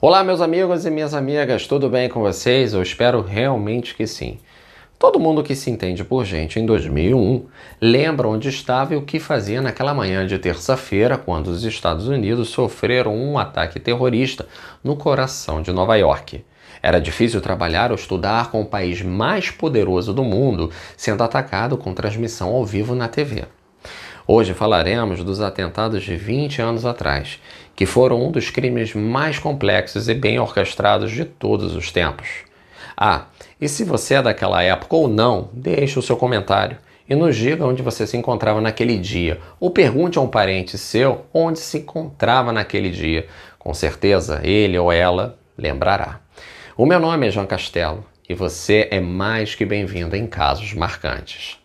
Olá, meus amigos e minhas amigas, tudo bem com vocês? Eu espero realmente que sim. Todo mundo que se entende por gente em 2001 lembra onde estava e o que fazia naquela manhã de terça-feira, quando os Estados Unidos sofreram um ataque terrorista no coração de Nova York. Era difícil trabalhar ou estudar com o país mais poderoso do mundo sendo atacado com transmissão ao vivo na TV. Hoje falaremos dos atentados de 20 anos atrás, que foram um dos crimes mais complexos e bem orquestrados de todos os tempos. E se você é daquela época ou não, deixe o seu comentário e nos diga onde você se encontrava naquele dia, ou pergunte a um parente seu onde se encontrava naquele dia. Com certeza ele ou ela lembrará. O meu nome é João Castelo e você é mais que bem-vindo em Casos Marcantes.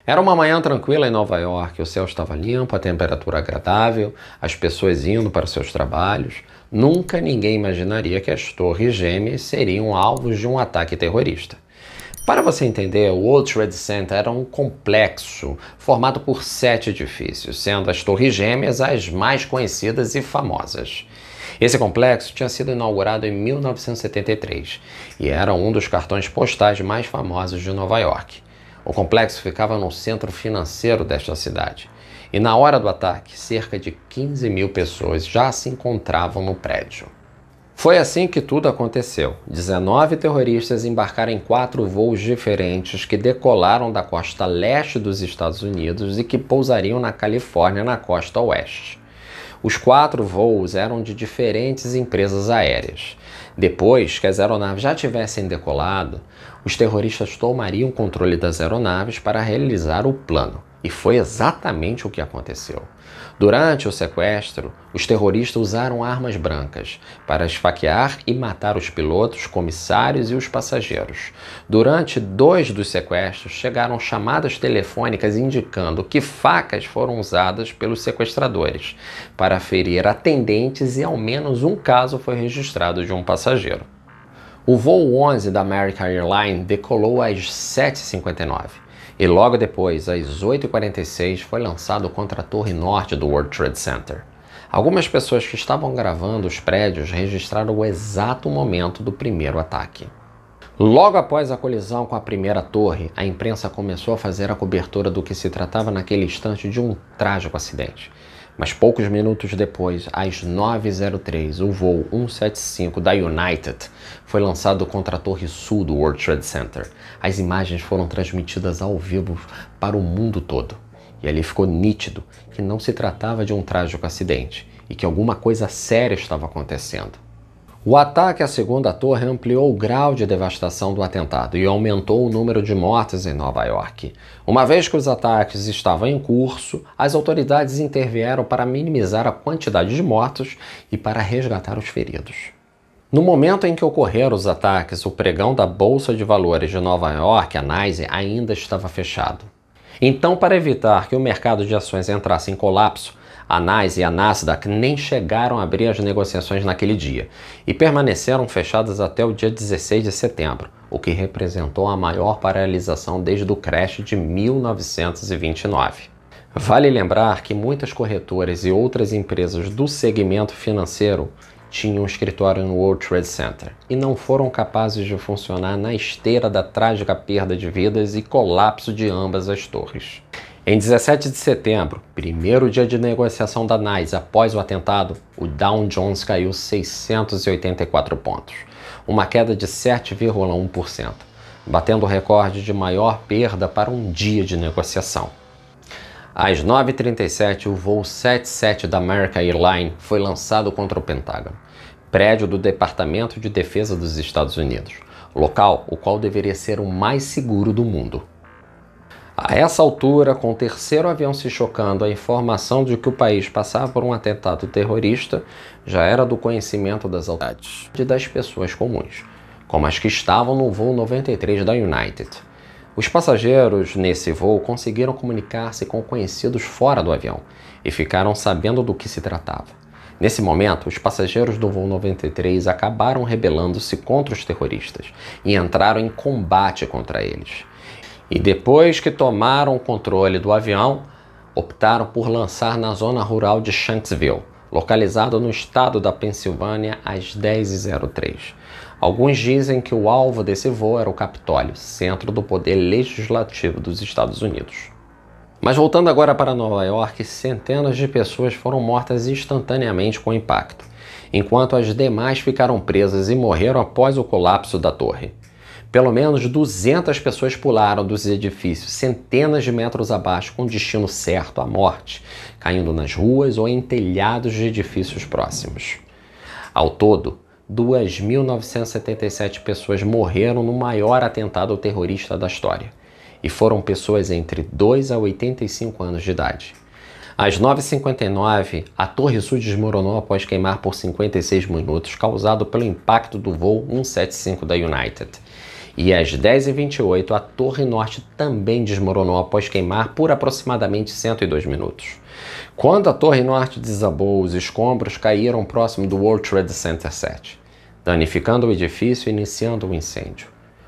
Era uma manhã tranquila em Nova York, o céu estava limpo, a temperatura agradável, as pessoas indo para seus trabalhos. Nunca ninguém imaginaria que as Torres Gêmeas seriam alvos de um ataque terrorista. Para você entender, o World Trade Center era um complexo formado por 7 edifícios, sendo as Torres Gêmeas as mais conhecidas e famosas. Esse complexo tinha sido inaugurado em 1973 e era um dos cartões postais mais famosos de Nova York. O complexo ficava no centro financeiro desta cidade e na hora do ataque, cerca de 15 mil pessoas já se encontravam no prédio. Foi assim que tudo aconteceu. 19 terroristas embarcaram em 4 voos diferentes que decolaram da costa leste dos Estados Unidos e que pousariam na Califórnia, na costa oeste. Os 4 voos eram de diferentes empresas aéreas. Depois que as aeronaves já tivessem decolado, os terroristas tomariam o controle das aeronaves para realizar o plano. E foi exatamente o que aconteceu. Durante o sequestro, os terroristas usaram armas brancas para esfaquear e matar os pilotos, comissários e os passageiros. Durante 2 dos sequestros, chegaram chamadas telefônicas indicando que facas foram usadas pelos sequestradores para ferir atendentes e ao menos um caso foi registrado de um passageiro. O voo 11 da American Airlines decolou às 7h59. E logo depois, às 8h46, foi lançado contra a torre norte do World Trade Center. Algumas pessoas que estavam gravando os prédios registraram o exato momento do primeiro ataque. Logo após a colisão com a primeira torre, a imprensa começou a fazer a cobertura do que se tratava naquele instante de um trágico acidente. Mas poucos minutos depois, às 9h03, o voo 175 da United foi lançado contra a torre sul do World Trade Center. As imagens foram transmitidas ao vivo para o mundo todo. E ali ficou nítido que não se tratava de um trágico acidente e que alguma coisa séria estava acontecendo. O ataque à segunda torre ampliou o grau de devastação do atentado e aumentou o número de mortes em Nova York. Uma vez que os ataques estavam em curso, as autoridades intervieram para minimizar a quantidade de mortos e para resgatar os feridos. No momento em que ocorreram os ataques, o pregão da Bolsa de Valores de Nova York, a NYSE, ainda estava fechado. Então, para evitar que o mercado de ações entrasse em colapso, a NYSE e a Nasdaq nem chegaram a abrir as negociações naquele dia e permaneceram fechadas até o dia 16 de setembro, o que representou a maior paralisação desde o crash de 1929. Vale lembrar que muitas corretoras e outras empresas do segmento financeiro tinham um escritório no World Trade Center e não foram capazes de funcionar na esteira da trágica perda de vidas e colapso de ambas as torres. Em 17 de setembro, primeiro dia de negociação da NYSE após o atentado, o Dow Jones caiu 684 pontos, uma queda de 7,1%, batendo o recorde de maior perda para um dia de negociação. Às 9h37, o voo 77 da American Airlines foi lançado contra o Pentágono, prédio do Departamento de Defesa dos Estados Unidos, local o qual deveria ser o mais seguro do mundo. A essa altura, com o terceiro avião se chocando, a informação de que o país passava por um atentado terrorista já era do conhecimento das autoridades e das pessoas comuns, como as que estavam no voo 93 da United. Os passageiros nesse voo conseguiram comunicar-se com conhecidos fora do avião e ficaram sabendo do que se tratava. Nesse momento, os passageiros do voo 93 acabaram rebelando-se contra os terroristas e entraram em combate contra eles. E depois que tomaram o controle do avião, optaram por lançar na zona rural de Shanksville, localizado no estado da Pensilvânia, às 10h03. Alguns dizem que o alvo desse voo era o Capitólio, centro do poder legislativo dos Estados Unidos. Mas voltando agora para Nova York, centenas de pessoas foram mortas instantaneamente com o impacto, enquanto as demais ficaram presas e morreram após o colapso da torre. Pelo menos 200 pessoas pularam dos edifícios centenas de metros abaixo com destino certo à morte, caindo nas ruas ou em telhados de edifícios próximos. Ao todo, 2.977 pessoas morreram no maior atentado terrorista da história, e foram pessoas entre 2 a 85 anos de idade. Às 9h59, a Torre Sul desmoronou após queimar por 56 minutos, causado pelo impacto do voo 175 da United. E às 10h28, a Torre Norte também desmoronou após queimar por aproximadamente 102 minutos. Quando a Torre Norte desabou, os escombros caíram próximo do World Trade Center 7, danificando o edifício e iniciando o incêndio.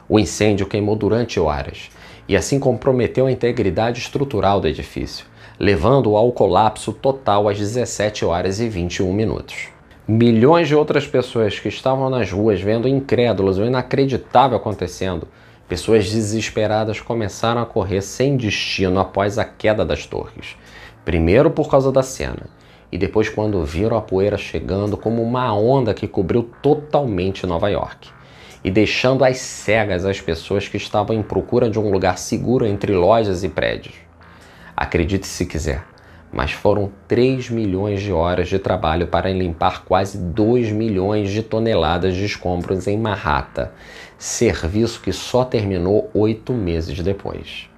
O incêndio queimou durante horas e assim comprometeu a integridade estrutural do edifício, levando-o ao colapso total às 17h21. Milhões de outras pessoas que estavam nas ruas vendo incrédulos o inacreditável acontecendo, pessoas desesperadas começaram a correr sem destino após a queda das torres. Primeiro por causa da cena, e depois quando viram a poeira chegando como uma onda que cobriu totalmente Nova York, e deixando às cegas as pessoas que estavam em procura de um lugar seguro entre lojas e prédios. Acredite se quiser, mas foram 3 milhões de horas de trabalho para limpar quase 2 milhões de toneladas de escombros em Manhattan, serviço que só terminou 8 meses depois.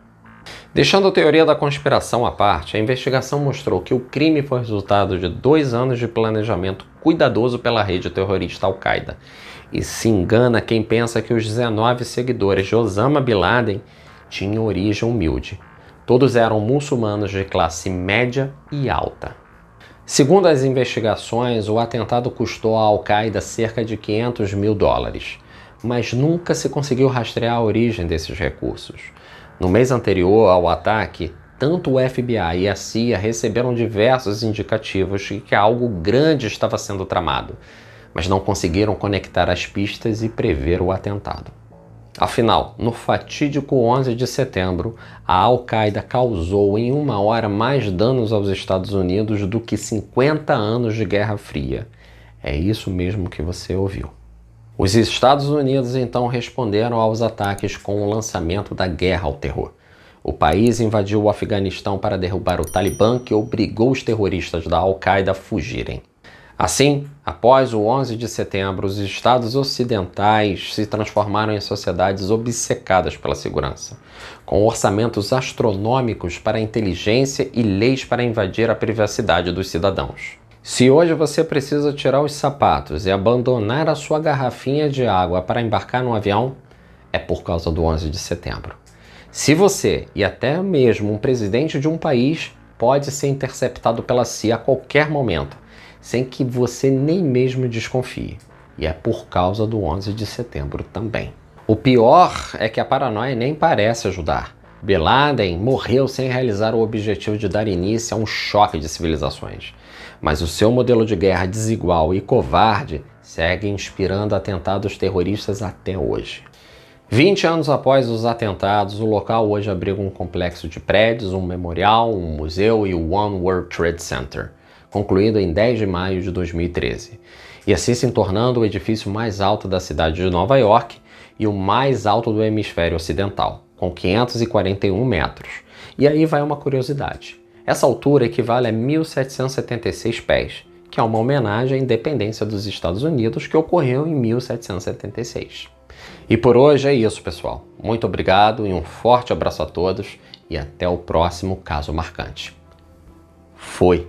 Deixando a teoria da conspiração à parte, a investigação mostrou que o crime foi resultado de 2 anos de planejamento cuidadoso pela rede terrorista Al-Qaeda. E se engana quem pensa que os 19 seguidores de Osama Bin Laden tinham origem humilde. Todos eram muçulmanos de classe média e alta. Segundo as investigações, o atentado custou à Al-Qaeda cerca de $500 mil, mas nunca se conseguiu rastrear a origem desses recursos. No mês anterior ao ataque, tanto o FBI e a CIA receberam diversos indicativos de que algo grande estava sendo tramado, mas não conseguiram conectar as pistas e prever o atentado. Afinal, no fatídico 11 de setembro, a Al-Qaeda causou em 1 hora mais danos aos Estados Unidos do que 50 anos de Guerra Fria. É isso mesmo que você ouviu. Os Estados Unidos então responderam aos ataques com o lançamento da Guerra ao Terror. O país invadiu o Afeganistão para derrubar o Talibã, que obrigou os terroristas da Al-Qaeda a fugirem. Assim, após o 11 de setembro, os estados ocidentais se transformaram em sociedades obcecadas pela segurança, com orçamentos astronômicos para a inteligência e leis para invadir a privacidade dos cidadãos. Se hoje você precisa tirar os sapatos e abandonar a sua garrafinha de água para embarcar no avião, é por causa do 11 de setembro. Se você, e até mesmo um presidente de um país, pode ser interceptado pela CIA a qualquer momento, sem que você nem mesmo desconfie. E é por causa do 11 de setembro também. O pior é que a paranoia nem parece ajudar. Bin Laden morreu sem realizar o objetivo de dar início a um choque de civilizações. Mas o seu modelo de guerra desigual e covarde segue inspirando atentados terroristas até hoje. 20 anos após os atentados, o local hoje abriga um complexo de prédios, um memorial, um museu e o One World Trade Center, concluído em 10 de maio de 2013, e assim se tornando o edifício mais alto da cidade de Nova York e o mais alto do hemisfério ocidental, com 541 metros. E aí vai uma curiosidade. Essa altura equivale a 1.776 pés, que é uma homenagem à independência dos Estados Unidos que ocorreu em 1776. E por hoje é isso, pessoal. Muito obrigado e um forte abraço a todos e até o próximo Caso Marcante. Foi!